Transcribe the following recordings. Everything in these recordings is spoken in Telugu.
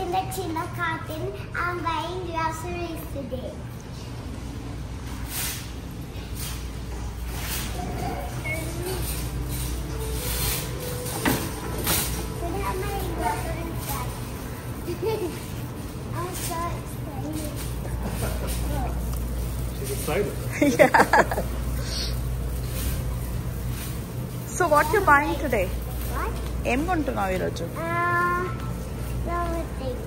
in the China carton. I'm buying groceries today. I'm so excited. She's excited. Yeah. So what you buying today? What? Em kontunavu ee roju? Flower thing.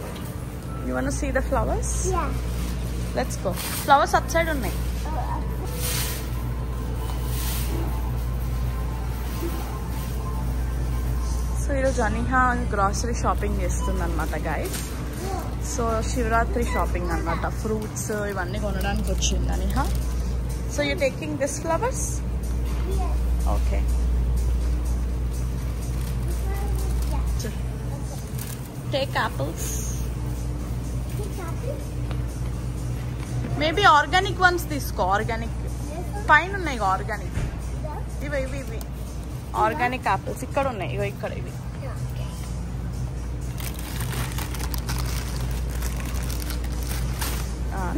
You want to see the flowers? Yeah. Let's go. Flowers outside unnai. So ee roju Aniha grocery shopping chestund annamata guys. So Shivratri shopping annamata, fruits ivanni konadaniki vachindi Aniha. So you taking this flowers? Yeah. Okay. Take apples. Maybe organic ones తీసుకో. Organic పైన ఉన్నాయి ఆర్గానిక్. ఇవి ఆర్గానిక్ యాపిల్స్ ఇక్కడ ఉన్నాయి. ఇగో ఇక్కడ ఇవి.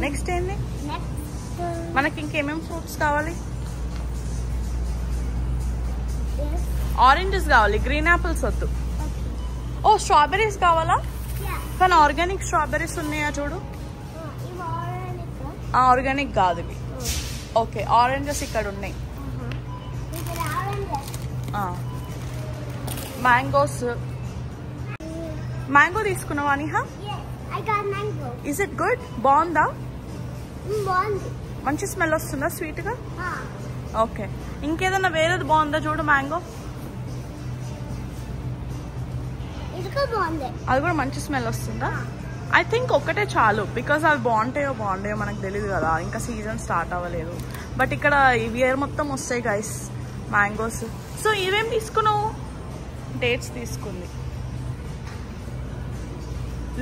నెక్స్ట్ ఏంది? మనకి ఇంకేమేం ఫ్రూట్స్ కావాలి? ఆరెంజెస్ కావాలి, గ్రీన్ యాపిల్స్ వద్దు. ఓ స్ట్రాబెర్రీస్ కావాలా? కానీ ఆర్గానిక్ స్ట్రాబెర్రీస్ ఉన్నాయా చూడు. ఆర్గానిక్ కాదు ఇవి. ఓకే ఆరెంజెస్ ఇక్కడ ఉన్నాయి. మ్యాంగోస్. మ్యాంగో తీసుకున్నావా అనిహా? Is it good? బాగుందా? మంచి స్మెల్ వస్తుందా స్వీట్ గా? ఓకే ఇంకేదన్నా వేరేది బాగుందా చూడు. మ్యాంగో అది కూడా మంచి స్మెల్ వస్తుందా? ఐ థింక్ ఒకటే చాలు, బికాస్ అవి బాగుంటాయో మనకు తెలియదు కదా, ఇంకా సీజన్ స్టార్ట్ అవ్వలేదు. బట్ ఇక్కడ ఇవి ఇయర్ మొత్తం వస్తాయి గైస్ మ్యాంగోస్. సో ఇవేం తీసుకున్నావు? డేట్స్ తీసుకుంది.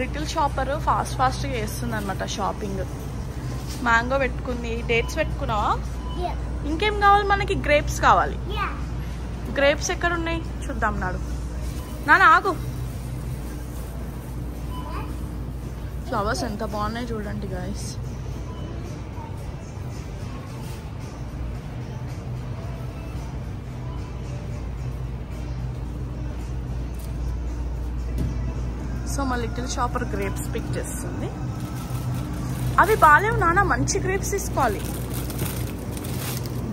లిటిల్ షాపర్ ఫాస్ట్గా చేస్తుంది అనమాట షాపింగ్. మ్యాంగో పెట్టుకుంది, డేట్స్ పెట్టుకున్నావా? ఇంకేం కావాలి మనకి? గ్రేప్స్ కావాలి. గ్రేప్స్ ఎక్కడ ఉన్నాయి చూద్దాం. నాన్న ఆగు. ఫ్లవర్స్ ఎంత బాగున్నాయి చూడండి గైస్. సో మా లిటిల్ షాపర్ గ్రేప్స్ పిక్ చేస్తుంది. అవి బాగాలేవు నాన్న, మంచి గ్రేప్స్ తీసుకోవాలి.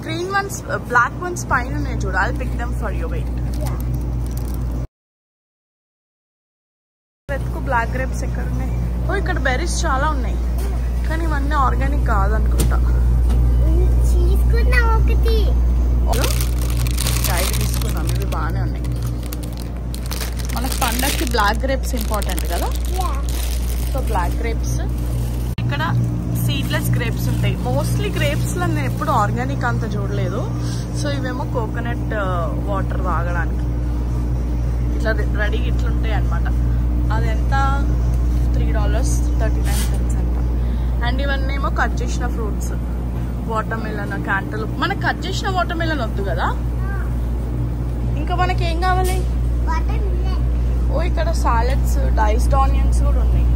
గ్రీన్ వన్స్, బ్లాక్ వన్స్ పైన ఉన్నాయి చూడు. I'll pick them for you. Wait. వెతుకు బ్లాక్ గ్రేప్స్ ఎక్కడ ఉన్నాయి. ఓ ఇక్కడ బెర్రీస్ చాలా ఉన్నాయి, కానీ ఇవన్నీ ఆర్గానిక్ కాదనుకుంటా. తీసుకున్నాం, ఇవి బాగానే ఉన్నాయి. మనకు పండగకి బ్లాక్ గ్రేప్స్ ఇంపార్టెంట్ కదా. So black grapes. ఇక్కడ సీడ్లెస్ గ్రేప్స్ ఉంటాయి. మోస్ట్లీ గ్రేప్స్లో నేను ఎప్పుడు ఆర్గానిక్ అంత చూడలేదు. సో ఇవేమో కోకోనట్ వాటర్ తాగడానికి ఇట్లా రెడీ ఇట్లుంటాయి అనమాట. అది ఎంత? $3.39 అంట. అండ్ ఇవన్నీ ఏమో కట్ చేసిన ఫ్రూట్స్. Water melon, క్యాంటల్. మనకు కట్ చేసిన వాటర్ మెలన్ వద్దు కదా. ఇంకా మనకి ఏం కావాలి? ఓ ఇక్కడ సాలెడ్స్, డైస్డ్ ఆనియన్స్ కూడా ఉన్నాయి.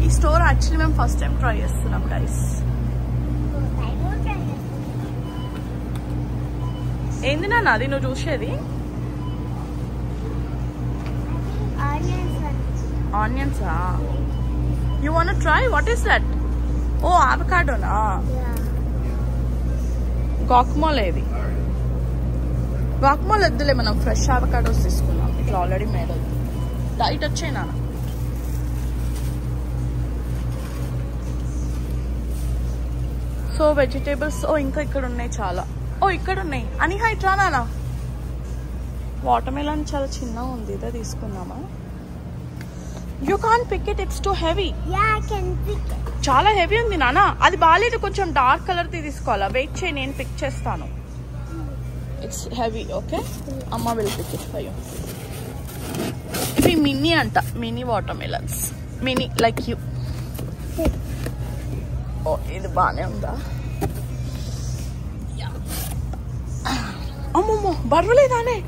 ఈ స్టోర్ యాక్చువల్లీ మేము ఫస్ట్ టైం ట్రై చేస్తున్నాం గైస్. ఏంది నాన్న అది నువ్వు చూసేది? Onions. You want to try? What is that? Oh, avocado na. Guacamole ఇది. Guacamole వద్దులే, మనం ఫ్రెష్ అవకాడోస్ తీసుకున్నాం. ఇట్లా ఆల్రెడీ మేడ్ అవుతుంది. డైట్ వచ్చాయి నాన్న. So vegetables. ఓ ఇంకా ఇక్కడ ఉన్నాయి చాలా. ఓ ఇక్కడ ఉన్నాయి. అనిహా ఇట్లా నాన్న. వాటర్ మెలన్ చాలా చిన్నగా ఉంది, ఇదే తీసుకుందామా? You can't pick it, it's too heavy. Yeah, I can pick it. చాలా హెవీ ఉంది నాన్న. అది బాగాలేదు, కొంచెం డార్క్ కలర్ తీసుకోవాలా. వెయిట్ చేయి, నేను పిక్ చేస్తాను. It's heavy. ఓకే అమ్మ will pick it for you. ఇవి మినీ అంట, mini watermelons. Mini like you. ఓ ఇది బాగానే ఉందా? అమ్మమ్మో బరువులేదానే.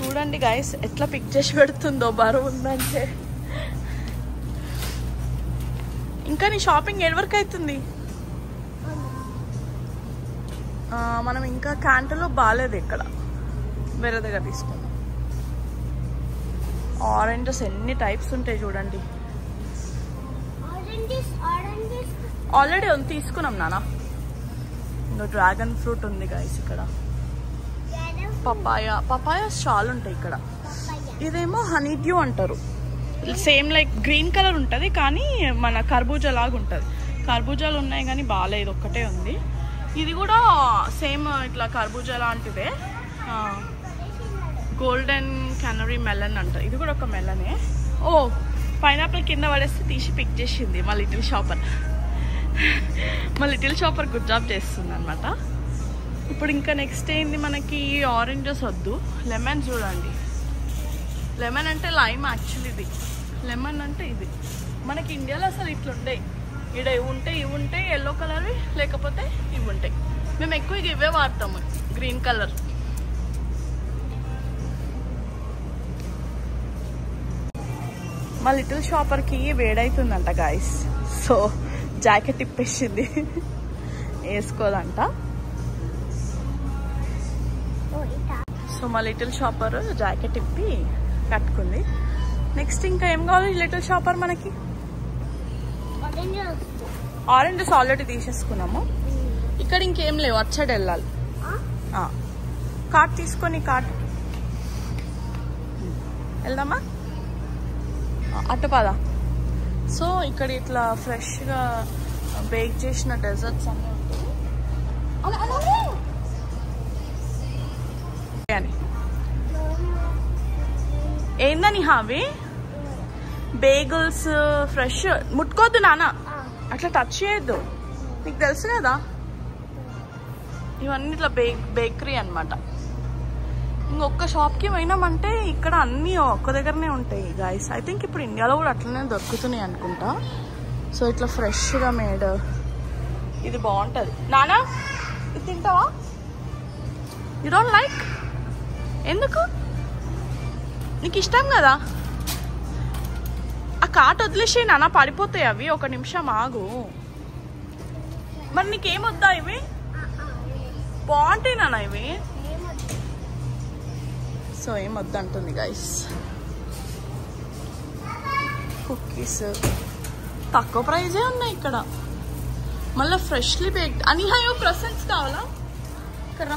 చూడండి గైస్ ఎట్లా పిక్ చేసి పెడుతుందో బరువు ఉందంటే. ఇంకా నీ షాపింగ్ ఎడి వరకు అవుతుంది? మనం ఇంకా క్యాంటలో బాగాలేదు, ఇక్కడ వేరే దగ్గర తీసుకున్నాం. ఆరెంజెస్ ఎన్ని టైప్స్ ఉంటాయి చూడండి. ఆల్రెడీ తీసుకున్నాం నాన్న. ఇంకా డ్రాగన్ ఫ్రూట్ ఉంది గైస్ ఇక్కడ. పపాయాస్ చాలా ఉంటాయి ఇక్కడ. ఇదేమో హనీ డ్యూ అంటారు. సేమ్ లైక్ గ్రీన్ కలర్ ఉంటుంది కానీ మన కర్బూజా లాగా ఉంటుంది. కర్బూజాలు ఉన్నాయి కానీ బాగాలేదు, ఒక్కటే ఉంది. ఇది కూడా సేమ్ ఇట్లా కర్బూజా లాంటిదే. గోల్డెన్ క్యానరీ మెలన్ అంటారు. ఇది కూడా ఒక మెలనే. ఓ పైనాపిల్ కింద పడేస్తే తీసి పిక్ చేసింది మా లిటిల్ షాపర్. మా లిటిల్ షాపర్ గుడ్ జాబ్ చేస్తుంది అనమాట. ఇప్పుడు ఇంకా నెక్స్ట్ ఏంది మనకి? ఆరెంజెస్ వద్దు, లెమన్ చూడండి. లెమన్ అంటే లైమ్ యాక్చువల్లీ, ఇది లెమన్ అంటే ఇది. మనకి ఇండియాలో అసలు ఇట్లుంటాయి. ఇక్కడ ఇవి ఉంటాయి ఎల్లో కలర్వి, లేకపోతే ఇవి ఉంటాయి. మేము ఎక్కువ ఇవే వాడతాము, గ్రీన్ కలర్. మా లిటిల్ షాపర్కి వేడవుతుందంట గాయస్, సో జాకెట్ ఇప్పేసింది, వేసుకోదంట. సో మా లిటిల్ షాపర్ జాకెట్ ఇప్పి కట్టుకుంది. నెక్స్ట్ ఇంకా ఏం కావాలి లిటిల్ షాపర్ మనకి? ఆరెంజెస్ ఆల్రెడీ తీసేసుకున్నాము. ఇక్కడ ఇంకేం లేవు, అచ్చడి వెళ్ళాలి. కార్ట్ తీసుకొని కార్ట్ వెళ్దామా? అటు పదా. సో ఇక్కడ ఇట్లా ఫ్రెష్గా బేక్ చేసిన డెజర్ట్స్ అన్నీ ఉంటాయి. ఏందని హావి? Bagels fresh. ముట్టుకోవద్దు నాన్న, అట్లా టచ్ చేయొద్దు, నీకు తెలుసు కదా. ఇవన్నీ ఇట్లా బేకరీ అనమాట. ఇంకొక షాప్కి పోయినామంటే ఇక్కడ అన్నీ ఒక్క దగ్గరనే ఉంటాయి గాయస్. ఐ థింక్ ఇప్పుడు ఇండియాలో కూడా అట్లనే దొరుకుతున్నాయి అనుకుంటా. సో ఇట్లా ఫ్రెష్గా మేడ్. ఇది బాగుంటుంది. నానా ఇది తింటావా? You don't like? ఎందుకు? నీకు ఇష్టం కదా. ఆ కాట్ వదిలేసేయి నాన్న, పడిపోతాయి అవి. ఒక నిమిషం ఆగు. మరి నీకేమొద్దా ఇవి? బాగుంటాయి నాన్న ఇవి. సో ఏమొద్దు అంటుంది గైస్. కుకీస్ తక్కువ ప్రైజే ఉన్నాయి ఇక్కడ. మళ్ళీ ఫ్రెష్లీ బేక్డ్. అనిహాయో క్రసెంట్స్ కావాలా? ఇక్కడ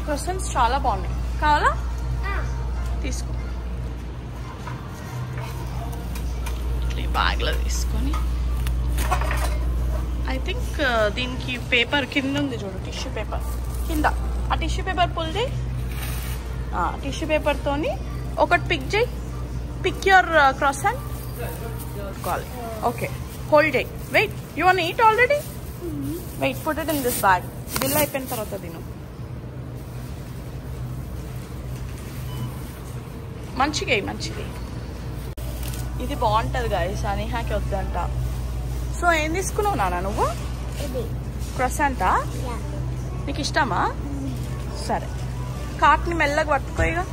క్రసెంట్స్ చాలా బాగున్నాయి, కావాలా? తీసుకో. బ్యాగ్లో తీసుకొని ఐ థింక్ దీనికి పేపర్ కింద ఉంది చూడు, టిష్యూ పేపర్ కింద. ఆ టిష్యూ పేపర్ పుల్ చేయి. టిష్యూ పేపర్తోని ఒకటి పిక్ చేయి. Pick your croissant. Call. Okay, hold చేయి. Wait, you want eat already? Wait, put it in this bag. Bill అయిపోయిన తర్వాత తిను. మంచిగా మంచిగా. ఇది బాగుంటుంది గాయస్, అనిహాకి వద్దంట. సో ఏం తీసుకున్నావు నాన్న నువ్వు? క్రసెంటా? నీకు ఇష్టమా? సరే, కార్ట్ని మెల్లగా పట్టుకోయిగా.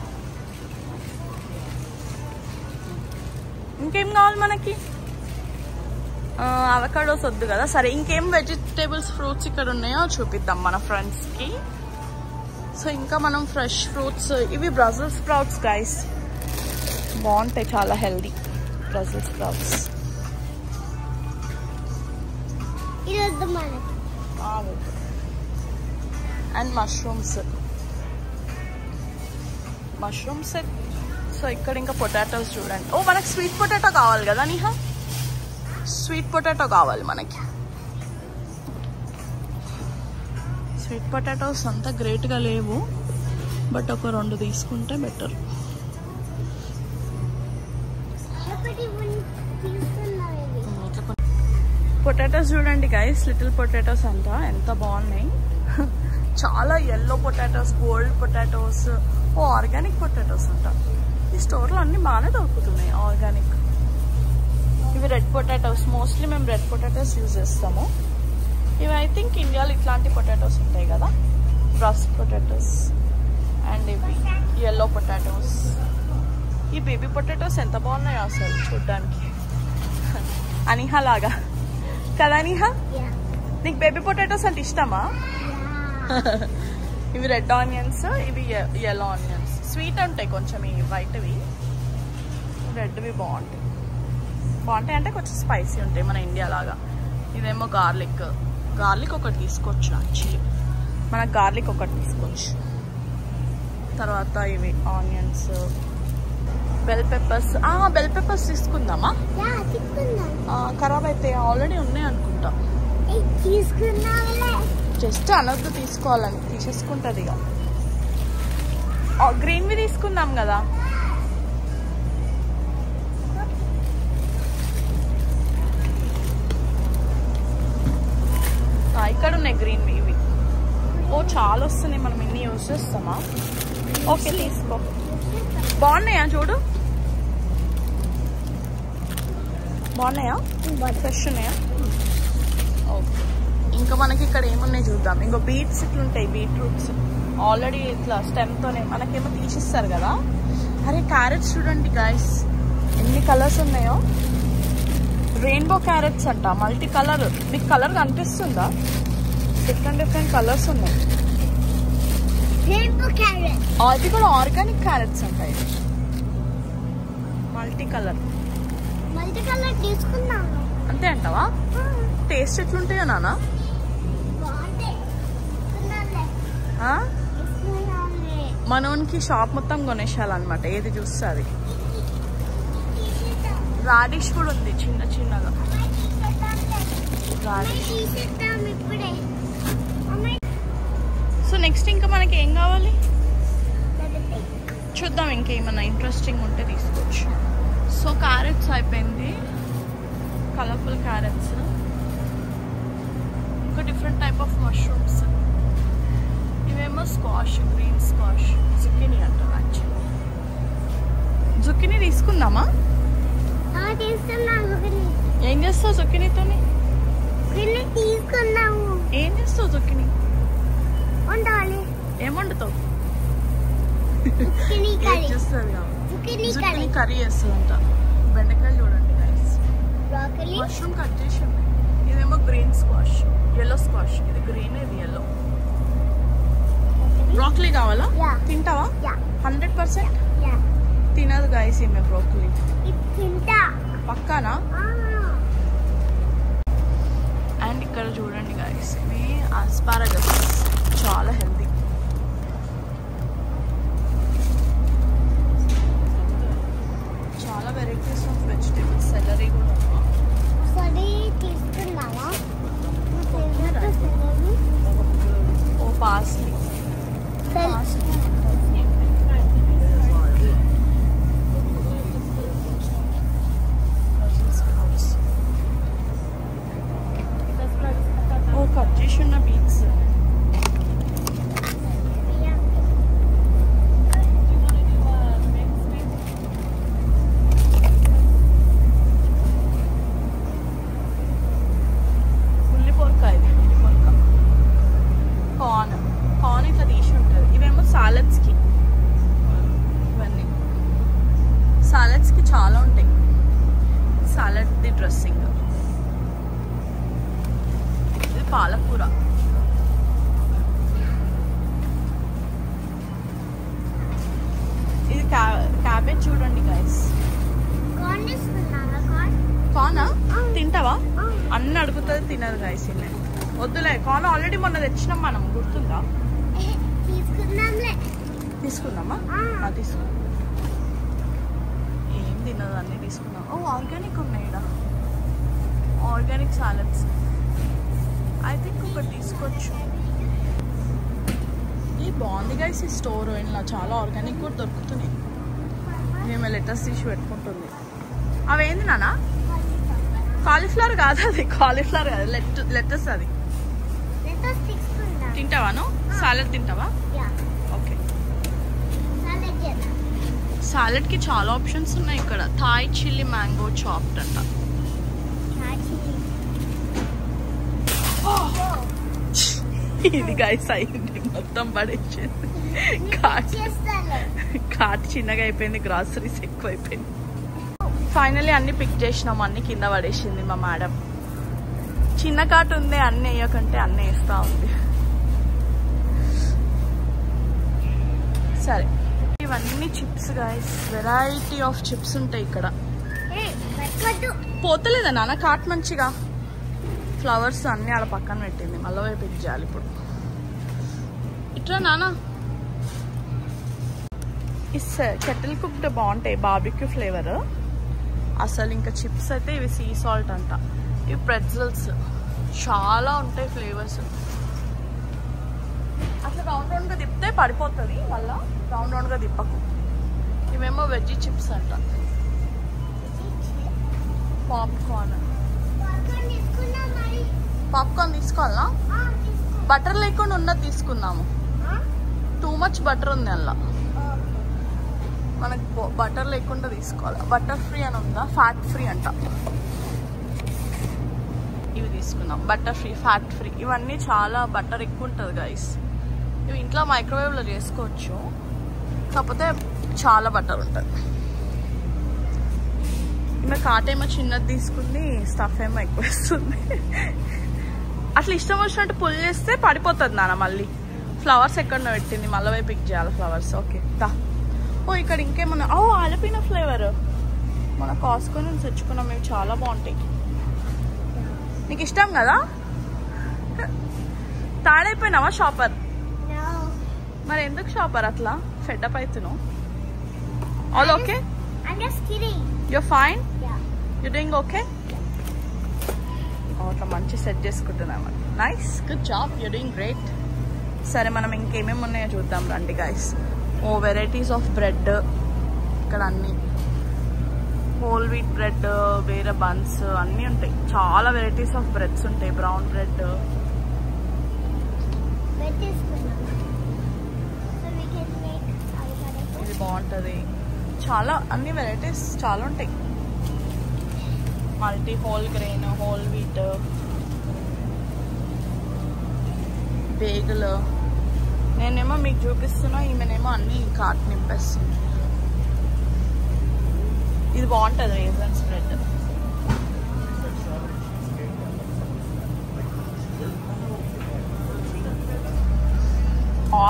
ఇంకేం కావాలి మనకి? అవకాడోస్ వద్దు కదా. సరే, ఇంకేం వెజిటేబుల్స్ ఫ్రూట్స్ ఇక్కడ ఉన్నాయో చూపిద్దాం మన ఫ్రెండ్స్కి. సో ఇంకా మనం ఫ్రెష్ ఫ్రూట్స్, ఇవి బ్రజిల్ స్ప్రౌట్స్ గైస్, బాగుంటాయి, చాలా healthy Brussels sprouts. And mushrooms. So ఇక్కడ ఇంకా పొటాటోస్ చూడండి. ఓ మనకి స్వీట్ పొటాటో కావాలి కదా నీహా? స్వీట్ పొటాటో కావాలి మనకి. స్వీట్ పొటాటోస్ అంతా గ్రేట్గా లేవు, బట్ ఒక 2 తీసుకుంటే బెటర్. పొటాటోస్ చూడండి గైస్, లిటిల్ పొటాటోస్ అంట, ఎంత బాగున్నాయి. చాలా yellow potatoes, gold potatoes, organic potatoes అంట. ఈ స్టోర్లో అన్ని బాగానే దొరుకుతున్నాయి ఆర్గానిక్. ఇవి రెడ్ పొటాటోస్, మోస్ట్లీ మేము రెడ్ పొటాటోస్ యూజ్ చేస్తాము. ఇవి ఐ థింక్ ఇండియాలో ఇట్లాంటి పొటాటోస్ ఉంటాయి కదా, రస్ట్ పొటాటోస్. అండ్ అండ్ ఇవి yellow పొటాటోస్. ఈ బేబీ పొటాటోస్ ఎంత బాగున్నాయో అసలు చూడ్డానికి, అనిహా లాగా కదా. అనిహా, నీకు బేబీ పొటాటోస్ అంటే ఇష్టమా? ఇవి రెడ్ ఆనియన్స్, ఇవి yellow ఆనియన్స్. స్వీట్ ఉంటాయి కొంచెం, ఈ వైట్వి. రెడ్వి బాగుంటాయి అంటే కొంచెం స్పైసీ ఉంటాయి మన ఇండియా లాగా. ఇదేమో గార్లిక్ ఒకటి తీసుకోవచ్చు. యాక్చువల్లీ మనకు గార్లిక్ ఒకటి తీసుకోవచ్చు. తర్వాత ఇవి ఆనియన్స్, బెల్ పెప్పర్స్ తీసుకుందామా? ఖరాబ్ అయితే ఆల్రెడీ ఉన్నాయి అనుకుంటా. జస్ట్ అనొద్దు తీసుకోవాలని, తీసేసుకుంటుంది ఇక. గ్రీన్వి తీసుకుందాం కదా. ఇక్కడ ఉన్నాయి గ్రీన్వి ఇవి. ఓ చాలా వస్తున్నాయి, మనం ఇన్ని యూజ్ చేస్తామా? ఓకే తీసుకో. బాగున్నాయా చూడు, బాగున్నాయా? ఫ్రెష్ ఉన్నాయా? ఓకే. ఇంకా మనకి ఇక్కడ ఏమున్నాయి చూద్దాం. ఇంకో బీట్స్ ఇట్లుంటాయి, బీట్రూట్స్ ఆల్రెడీ ఇట్లా స్టెమ్తోనే మనకేమో తీసిస్తారు కదా. అరే క్యారెట్స్ చూడండి గైస్, ఎన్ని కలర్స్ ఉన్నాయో. రెయిన్బో క్యారెట్స్ అంట, మల్టీ కలర్. మీకు కలర్ కనిపిస్తుందా? డిఫరెంట్ కలర్స్ ఉన్నాయి. అది కూడా ఆర్గానిక్ క్యారెట్స్ ఉంటాయి, మల్టీ కలర్ అంతే అంటావా? టేస్ట్ ఎట్లుంటాయో నాన్న? మనోనికి షాప్ మొత్తం కొనేసాలన్నమాట, ఏది చూస్తే అది. రాడిష్ కూడా ఉంది చిన్నగా. సో నెక్స్ట్ ఇంకా మనకి ఏం కావాలి చూద్దాం. ఇంకేమన్నా ఇంట్రెస్టింగ్ ఉంటే తీసుకోవచ్చు. సో క్యారెట్స్ అయిపోయింది, కలర్ఫుల్ క్యారెట్స్. ఇంకా డిఫరెంట్ టైప్ ఆఫ్ మష్రూమ్స్. ఇవేమో స్క్వాష్, గ్రీన్ స్క్వాష్, జుకినీ అంటారు యాక్చువల్లీ. జుకినీ తీసుకుందామా? ఏం చేస్తావు జుకినీతో? ఏం చేస్తావు జుకినీ? ఏం వండుతావు? జుకినీ కర్రీ చేస్తుందంట. బెండకాయలు చూడండి గైస్, మష్రూమ్ కట్ చేసి ఉన్నాయి. ఇదేమో గ్రీన్ స్క్వాష్, yellow స్క్వాష్. ఇది గ్రీన్, ఇది yellow. బ్రోకలీ కావాలా? తింటావా? 100% తినదు గైస్ ఈమె బ్రోకలీ. పక్కానా? అండ్ ఇక్కడ చూడండి గైస్, ఇవి ఆస్పారగస్, చాలా హెల్తీ. చాలా వెరైటీస్ ఆఫ్ వెజిటేబుల్స్. సెలరీ కూడా ఓ పాస్లీ. ఓ కట్ చేసి ఉన్న బీన్స్. ఉల్లిపొరకాయ, కార్న్ ఇట్లా తీసి ఉంటుంది. ఇవేమో సాలడ్స్కి. ఇవన్నీ సాలడ్స్కి చాలా ఉంటాయి. సాలడ్ది డ్రెస్సింగ్. ఇది పాలకూర. ఇది క్యాబేజ్ చూడండి గైస్. కార్నా తింటావా? అన్ని అడుగుతుంది, తినదు గైస్. వద్దులే, కార్న్ ఆల్రెడీ మొన్న తెచ్చినాం మనం, గుర్తుందా? తీసుకుందామా? తీసుకుందాం. ఏం తినదు, అన్నీ తీసుకుందాం. ఓ ఆర్గానిక్ ఉన్నాయి ఇక్కడ, ఆర్గానిక్ సాలడ్స్. ఐ థింక్ ఒకటి తీసుకోవచ్చు. ఈ బాగుంది గైస్ ఈ స్టోర్. ఇలా చాలా ఆర్గానిక్ కూడా దొరుకుతున్నాయి. మేము లెటర్స్ తీసి పెట్టుకుంటుంది. అవేంది నాన్న? కాలీఫ్లవర్ కాదు అది, కాలీఫ్లవర్ కాదు, లెటర్స్ అది. తింటావాను? సాలడ్ తింటావా? ఓకే. సాలడ్కి చాలా ఆప్షన్స్ ఉన్నాయి ఇక్కడ. థాయ్ చిల్లీ మ్యాంగో చాప్డ్ అంట. ఇది గైస్ అయింది, మొత్తం పడేసింది. కార్ట్ చిన్నగా అయిపోయింది, గ్రాసరీస్ ఎక్కువ అయిపోయింది. ఫైనల్లీ అన్ని పిక్ చేసినాం, అన్ని కింద పడేసింది మా మేడం. చిన్న కార్ట్ ఉంది, అన్ని వేయకంటే అన్ని వేస్తా ఉంది. సరే, ఇవన్నీ chips guys, variety of chips ఉంటాయి ఇక్కడ. పోతలేదా నాన్న కార్ట్ మంచిగా? ఫ్లవర్స్ అన్ని ఆడ పక్కన పెట్టింది, మళ్ళీ వైపు చేయాలి ఇప్పుడు. ఇట్లా నాన్న ఇస్ కెటిల్ కుక్డ్ బాగుంటాయి, బార్బిక్యూ ఫ్లేవర్. అసలు ఇంకా చిప్స్ అయితే ఇవి సీ సాల్ట్ అంట. ఇవి ప్రెట్జల్స్, చాలా ఉంటాయి ఫ్లేవర్స్. అసలు రౌండ్ రౌండ్గా తిప్పితే పడిపోతుంది, మళ్ళీ రౌండ్ రౌండ్గా తిప్పకు. ఇవేమో వెజ్జీ చిప్స్ అంట. పాప్కార్న్ తీసుకోవాలా? బటర్ లేకుండా ఉన్నది తీసుకుందాము. టూ మచ్ బటర్ ఉంది అలా, మనకు బటర్ లేకుండా తీసుకోవాలి. బటర్ ఫ్రీ అని ఉందా? ఫ్యాట్ ఫ్రీ అంట. ఇవి తీసుకుందాం, బటర్ ఫ్రీ, ఫ్యాట్ ఫ్రీ. ఇవన్నీ చాలా బటర్ ఎక్కువ ఉంటుంది గైస్. ఇవి ఇంట్లో మైక్రోవేవ్లో చేసుకోవచ్చు, కాకపోతే చాలా బటర్ ఉంటుంది. ఇంకా కాట్ ఏమో చిన్నది తీసుకుంది, స్టఫ్ ఏమో ఎక్కువ వస్తుంది. అట్లా ఇష్టం వచ్చినట్టు పుల్ చేస్తే పడిపోతుంది నాన్న. మళ్ళీ ఫ్లవర్స్ ఎక్కడో పెట్టింది, మళ్ళీ పోయి పిక్ చేయాలి ఫ్లవర్స్. ఓకే దా. ఓ ఇక్కడ ఇంకేమన్నా, ఓ ఆలపిన ఫ్లేవర్ మన కాస్కో నుంచి తెచ్చుకున్నాం. ఇవి చాలా బాగుంటాయి. నీకు ఇష్టం కదా? తాడైపోయినావా షాపర్? మరి ఎందుకు షాపర్ అట్లా ఫెడ్అప్ అవుతున్నావు? All okay? You're fine? Yeah. You're doing okay? అట్లా మంచి సెట్ చేసుకుంటున్నాం. Nice, good job, you're doing great. సరే, మనం ఇంకేమేమి ఉన్నాయో చూద్దాం రండి guys. Oh varieties of bread ఇక్కడ, అన్నీ హోల్ వీట్ బ్రెడ్, వేరే బన్స్ అన్నీ ఉంటాయి. చాలా వెరైటీస్ ఆఫ్ బ్రెడ్స్ ఉంటాయి. బ్రౌన్ బ్రెడ్, ఇది బాగుంటుంది. చాలా అన్ని వెరైటీస్ చాలా ఉంటాయి. Multi whole grain, whole wheat, బేగులు. నేనేమో మీకు చూపిస్తున్నా, ఈమెనేమో అన్ని కార్ట్ నింపేస్తుంది. ఇది బాగుంటుంది, raisin bread.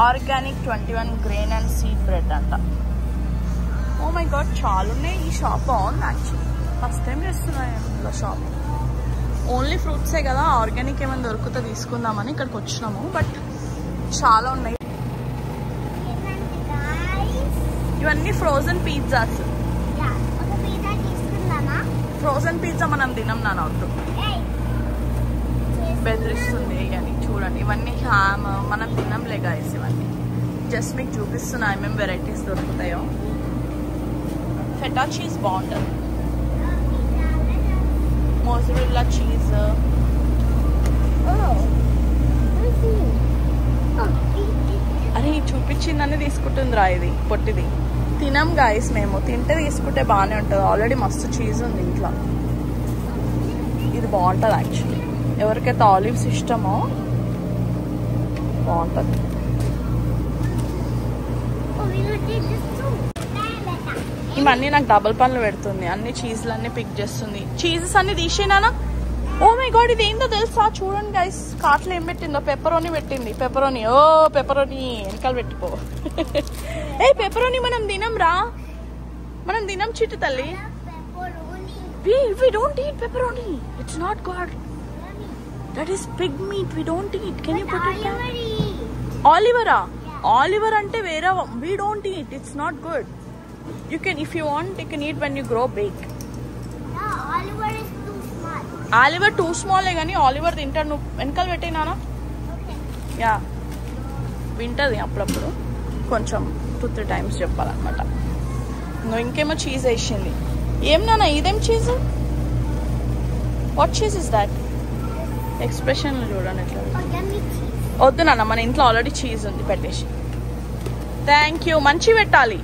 Organic 21 grain and seed bread అంట. ఓ మై గాడ్, చాలా ఉన్నాయి. ఈ షాప్ బాగుంది యాక్చువల్లీ, ఫస్ట్ టైం చేస్తున్నాను ఇందులో షాప్. ఓన్లీ ఫ్రూట్సే కదా, ఆర్గానిక్ ఏమైనా దొరుకుతా తీసుకుందామని ఇక్కడికి వచ్చినాము. బట్ చాలా ఉన్నాయి. ఇవన్నీ ఫ్రోజన్ పిజ్జాస్. ఫ్రోజన్ పిజ్జా మనం తినం నాన్న, వద్దు, బెదిరిస్తుంది. అని చూడండి, ఇవన్నీ హ్యామ్ మనం తినంలే గైస్. ఇవన్నీ జస్ట్ మీకు చూపిస్తున్నా ఏమేమి వెరైటీస్ దొరుకుతాయో. ఫెటా చీజ్ బాగుంటుంది, మోజరెల్లా చీజ్. అరే చూపించిందని తీసుకుంటుందిరా, ఇది పొట్టిది తినం గాయస్. మేము తింటే తీసుకుంటే బాగానే ఉంటుంది, ఆల్రెడీ మస్తు చీజ్ ఉంది ఇంట్లో. ఇది బాగుంటుంది యాక్చువల్లీ, ఎవరికైతే ఆలివ్స్ ఇష్టమో బాగుంటుంది. ఇవన్నీ నాకు డబుల్ పనులు పెడుతుంది, అన్ని చీజ్లు అన్ని పిక్ చేస్తుంది. చీజెస్ అన్ని తీసేనానా? ఓ మై గాడ్, ఇది ఏందో తెలుసా? చూడండి గైస్, కార్ట్లో ఏం పెట్టిందో, పెప్పరోని పెట్టింది. పెప్పరోని, ఓ పెప్పరోని వెనకాల పెట్టుకో. ఏ పెప్పరోని మనం తినం రా, మనం తినం చిట్టు తల్లి. We don't eat pepperoni. It's not good. That is pig meat. We don't eat. Can you put it down? Oliver. Oliver ante vera. We don't eat. It's not good. You can, if you want, you can eat when you grow big. No, Oliver is too small. Oliver too small gani Oliver తింటాడు. నువ్వు వెనకాల పెట్టినానా? Okay. యా, వింటది అప్పుడప్పుడు, కొంచెం 2-3 టైమ్స్ చెప్పాలన్నమాట. నువ్వు ఇంకేమో చీజ్ వేసింది. ఏం నాన్న ఇదేం cheese? What cheese is that? Expression చూడండి ఎట్లా. వద్దు నాన్న, మన ఇంట్లో ఆల్రెడీ చీజ్ ఉంది, పెట్టేసి. Thank you. మంచి పెట్టాలి,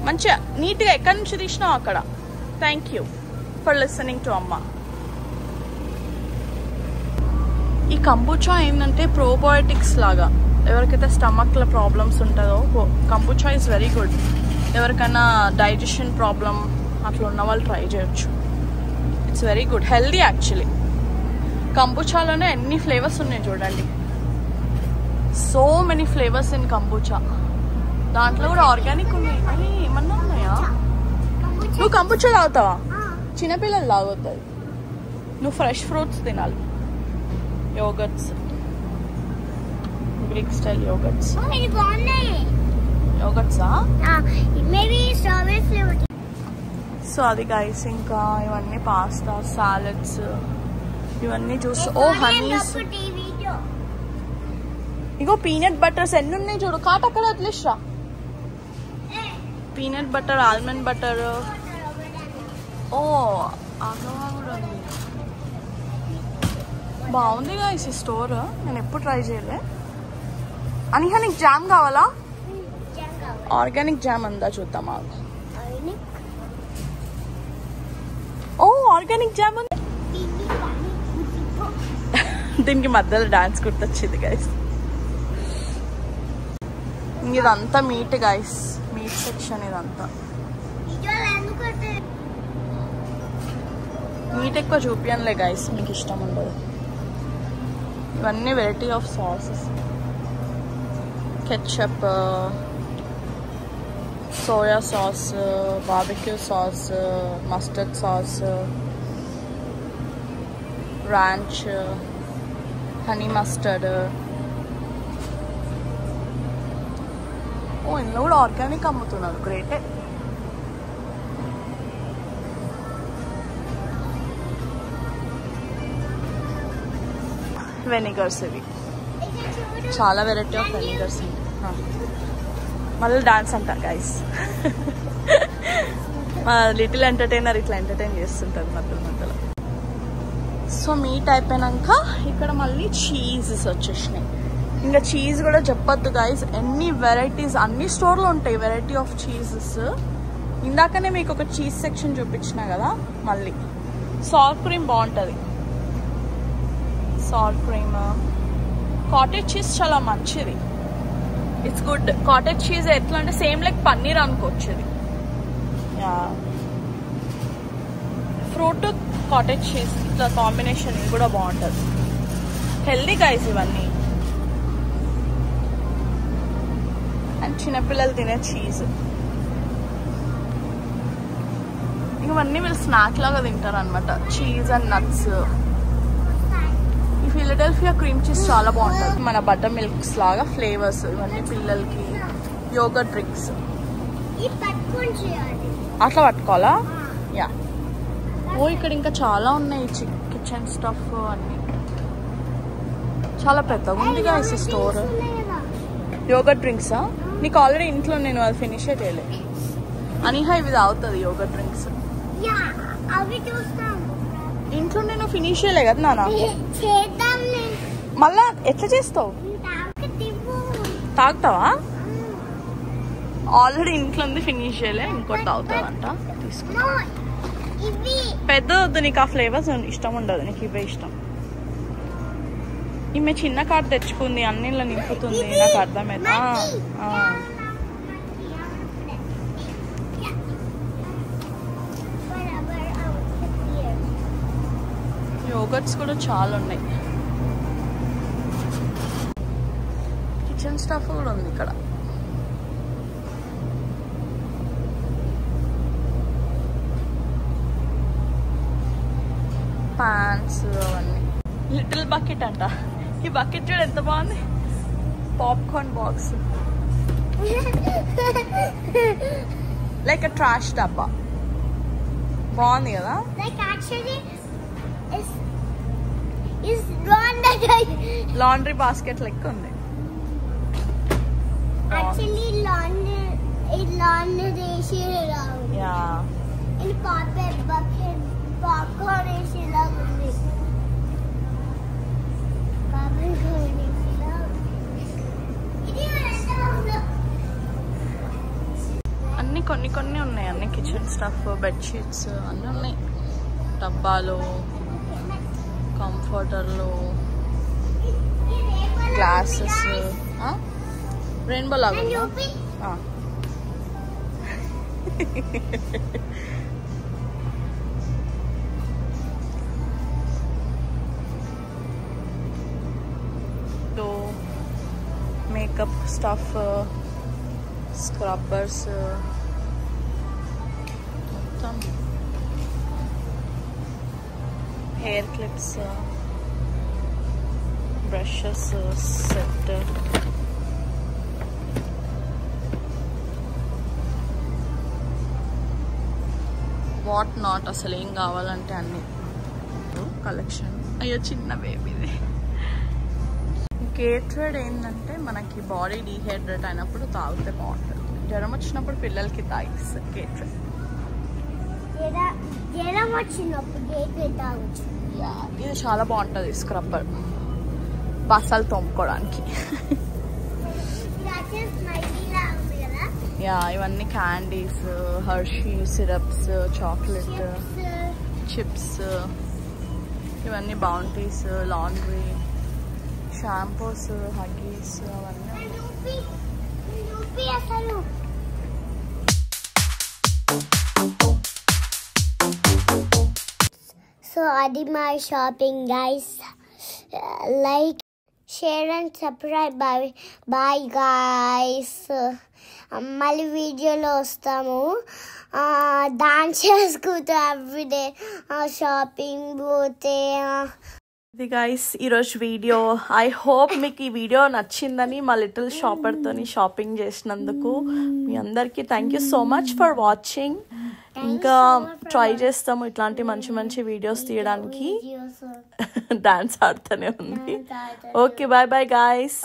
మంచిగా నీట్గా ఎక్కడి నుంచి తీసినావు అక్కడ. Thank you for listening to అమ్మ. ఈ కంబుచా ఏంటంటే ప్రోబయోటిక్స్ లాగా, ఎవరికైతే స్టమక్లో ప్రాబ్లమ్స్ ఉంటుందో కంబుచా ఈజ్ వెరీ గుడ్. ఎవరికైనా డైజెషన్ ప్రాబ్లం అట్లా ఉన్న వాళ్ళు ట్రై చేయొచ్చు. It's very good, healthy actually. కంబుచాలోనే ఎన్ని ఫ్లేవర్స్ ఉన్నాయి చూడండి, so many flavours in kombucha. దాంట్లో కూడా ఆర్గానిక్ ఉన్నాయి. అని ఏమన్నా ఉన్నాయా? నువ్వు కంబుచా తాగుతావా? చిన్నపిల్లలు తాగొద్దు, నువ్వు ఫ్రెష్ ఫ్రూట్స్ తినాలి. Yogurts, Greek style yogurts. యోగర్ట్సా? సో అది గైస్. ఇంకా ఇవన్నీ పాస్తా, సాలడ్స్, ఇవన్నీ చూసి ఓ హనీస్. ఇగో పీనట్ బటర్స్ ఎన్ని ఉన్నాయి చూడు. కాట అక్కడ వదిలేసా. Peanut butter, almond butter. Oh agave కూడా ఉంది. బాగుంది గైస్ ఈ స్టోర్, నేను ఎప్పుడు ట్రై చేయలే. అనిహా నీకు జామ్ కావాలా? ఆర్గానిక్ జామ్ అందా చూద్దాం. ఓ ఆర్గానిక్ జామ్ ఉంది. దీనికి మధ్యలో డాన్స్ గుర్తొచ్చింది గైస్. ఇదంతా మీట్ గైస్, మీట్ సెక్షన్. ఇదంతా మీట్ ఎక్కువ చూపియనులే గైస్, మీకు ఇష్టం ఉండదు. ఇవన్నీ variety of sauces, ketchup, soya sauce, barbecue sauce, mustard sauce, ranch, honey mustard. ఓ ఇందులో కూడా ఆర్గానిక్ అమ్ముతున్నారు, గ్రేటే. వెనిగర్స్, ఇవి చాలా వెరైటీ ఆఫ్ వెనిగర్స్ ఉంటాయి. మళ్ళీ డాన్స్ అంటారు గైస్. మా లిటిల్ ఎంటర్టైనర్ ఇట్లా ఎంటర్టైన్ చేస్తుంటారు మధ్యలో మధ్యలో. సో మీట్ అయిపోయినాక ఇక్కడ మళ్ళీ చీజెస్ వచ్చేసినాయి. ఇంకా చీజ్ కూడా చెప్పొద్దు గైస్, ఎన్ని వెరైటీస్, అన్ని స్టోర్లో ఉంటాయి వెరైటీ ఆఫ్ చీజెస్. ఇందాకనే మీకు ఒక చీజ్ సెక్షన్ చూపించిన కదా. మళ్ళీ సార్ క్రీమ్ బాగుంటుంది, సార్ క్రీమ్. కాటేజ్ చీజ్ చాలా మంచిది, ఇట్స్ గుడ్. కాటేజ్ చీజ్ ఎట్లా అంటే సేమ్ లైక్ పన్నీర్ అనుకోవచ్చు. ఇది ఫ్రూట్ కాటేజ్ చీజ్ ఇట్లా కాంబినేషన్ కూడా బాగుంటుంది, హెల్దీ గైస్ ఇవన్నీ. అండ్ చిన్నపిల్లలు తినే చీజ్. ఇవన్నీ వీళ్ళు స్నాక్ లాగా తింటారు అనమాట, చీజ్ అండ్ నట్స్. ఈ ఫిలడెల్ఫియా క్రీమ్ చీజ్ చాలా బాగుంటుంది. మన బటర్ మిల్క్స్ లాగా ఫ్లేవర్స్. ఇవన్నీ పిల్లలకి. యోగర్ట్ డ్రింక్స్ అట్లా పట్టుకోవాలా? యా. ఓ ఇక్కడ ఇంకా చాలా ఉన్నాయి కిచెన్ స్టఫ్ అన్ని. చాలా పెద్దగా ఉంది గైస్ ఈ స్టోర్. యోగర్ట్ డ్రింక్సా? నీకు ఆల్రెడీ ఇంట్లో నేను అది ఫినిష్ చేయలేదు. అనిహా ఇవి తాగుతుంది యోగర్ట్ డ్రింక్స్. ఇంట్లో నేను ఫినిష్ చేయలే కదా నాన్న. మళ్ళా ఎట్లా చేస్తావు? తాగుతావా? ఆల్రెడీ ఇంట్లో ఉంది ఫినిష్ చేయలే, ఇంకోటి తాగుతావంట. తీసుకున్నా. పెద్ద వద్దు నీకు, ఆ ఫ్లేవర్స్ ఇష్టం ఉండదు నీకు, ఇవే ఇష్టం. ఈమె చిన్న కార్డు తెచ్చుకుంది, అన్నిట్లో నింపుతుంది, నాకు అర్థమైంది. యోగర్ట్స్ కూడా చాలా ఉన్నాయి. కిచెన్ స్టఫ్ కూడా ఉంది ఇక్కడ. పాన్స్ అవన్నీ. లిటిల్ బకెట్ అంట. ఈ బకెట్ చూడు ఎంత బాగుంది, పాప్కార్న్ బాక్స్, లైక్ ట్రాష్ డబ్బా. బాగుంది కదా. లాండ్రీ బాస్కెట్ లెక్క ఉంది. అన్ని కొన్ని కొన్ని ఉన్నాయి, అన్ని కిచెన్ స్టఫ్, బెడ్షీట్స్ అన్నీ ఉన్నాయి. డబ్బాలు, కంఫర్టర్లు, గ్లాసెస్ రెయిన్బో లాగా మేకప్ స్టఫ్ స్క్రబ్బర్స్ మొత్తం hair clips brushes set what not అసలు ఏం కావాలంటే అన్ని కలెక్షన్. అయ్యో చిన్న బేబీది. గేట్రేడ్ ఏంటంటే మనకి బాడీ డీహైడ్రేట్ అయినప్పుడు తాగితే బాగుంటుంది. జ్వరం వచ్చినప్పుడు పిల్లలకి తాగిస్తారు గేట్రేడ్. ఇది చాలా బాగుంటుంది స్క్రబ్బర్ బసాలు తోముకోవడానికి. యా ఇవన్నీ candies, Hershey syrups, chocolate chips, ఇవన్నీ బౌంటీస్, లాండ్రీ, షాంపూస్, హగ్గీస్ అవన్నీ. So adi my shopping guys. Like, share and subscribe. Bye guys. మళ్ళీ వీడియోలో వస్తాము. డాన్స్ చేసుకుంటూ ఎవ్రీడే షాపింగ్ పోతే. ఇది గైస్ ఈరోజు వీడియో. ఐ హోప్ మీకు ఈ వీడియో నచ్చిందని మా లిటిల్ షాపర్తోని షాపింగ్ చేసినందుకు మీ అందరికీ thank you so much for watching. ఇంకా ట్రై చేస్తాము ఇట్లాంటి మంచి మంచి వీడియోస్ తీయడానికి. డాన్స్ ఆడుతూనే ఉంది. Okay bye bye guys.